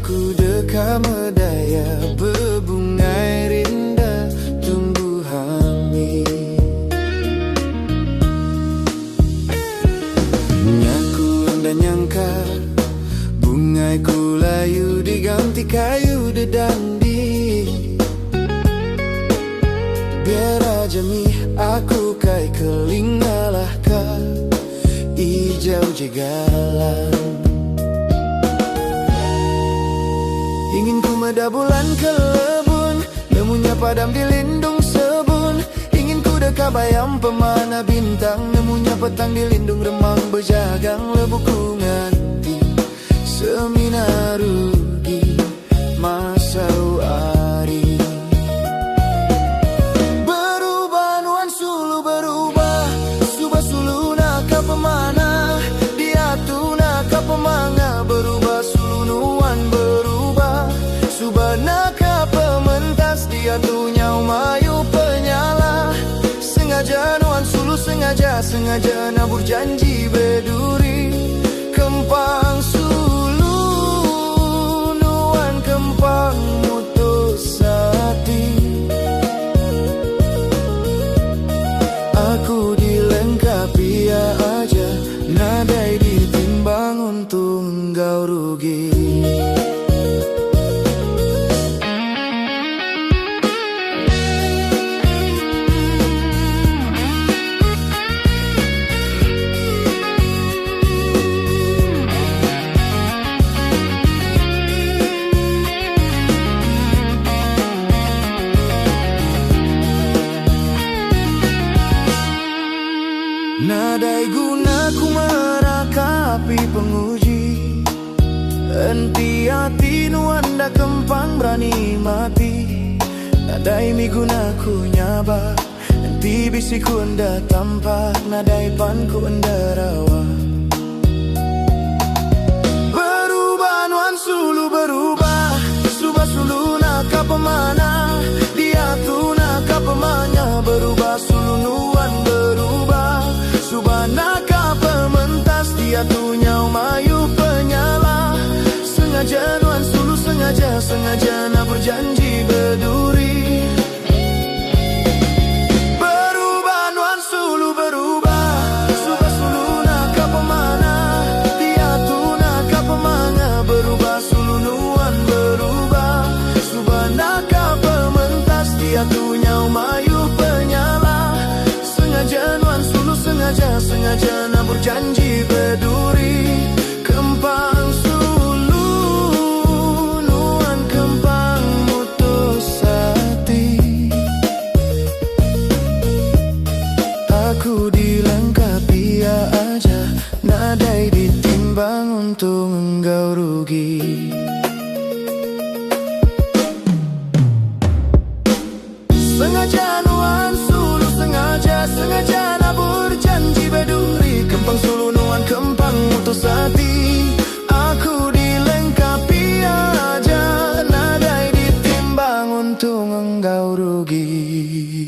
Aku deka medaya berbungai rinda tumbuh hami. Nyaku dan nyangka bungai ku layu diganti kayu dedandi. Biar aja mi aku kai kelingalah ka ijau jegalan. Ingin ku meda bulan ke lebun, nemunya padam di lindung sebun. Ingin ku deka bayam pemana bintang, nemunya petang di lindung remang bejagang. Lebu ku nganti semina rugi masa ari. Berubah nuan sulu berubah, subah sulu naka pemana, dia tu naka pemanga. Berubah sulu nuan berubah, subah naka pementas, dia tu nyau mayu penyala. Sengaja nuan sulu sengaja nabur janji beduri. Kempang sulu nuan kempang mutus hati. Aku dilengkapi ya aja, nadai ditimbang untung engkau rugi. Nadai guna ku merakapi penguji, enti hati nuanda kempang berani mati. Nadai mi guna ku nyaba, enti bisiku enda tampak. Nadai pan ku enda rawa. Berubah nuan sulu berubah, subah sulu naka pemana, dia tu naka pemanya. Berubah sulu nuan berubah, subah naka pementas, dia tu nyau mayu penyala. Sengaja nuan sulu sengaja nak berjanji berduri. Berubah nuan sulu berubah, subah sulu naka pemana, dia tu naka pemanga. Berubah sulu nuan berubah, subah naka pementas, dia tu nyau mayu penyala. Sengaja nuan sulu sengaja nak berjanji berduri. Kempang sulu nuan kempang mutus hati. Aku dilengkapi ya aja, nadai ditimbang untung engkau rugi. Sengaja nuan sulu sengaja nak berjanji berduri. Kempang sulu nuan kempang mutus hati. Aku dilengkapi aja, nadai ditimbang untung engkau rugi.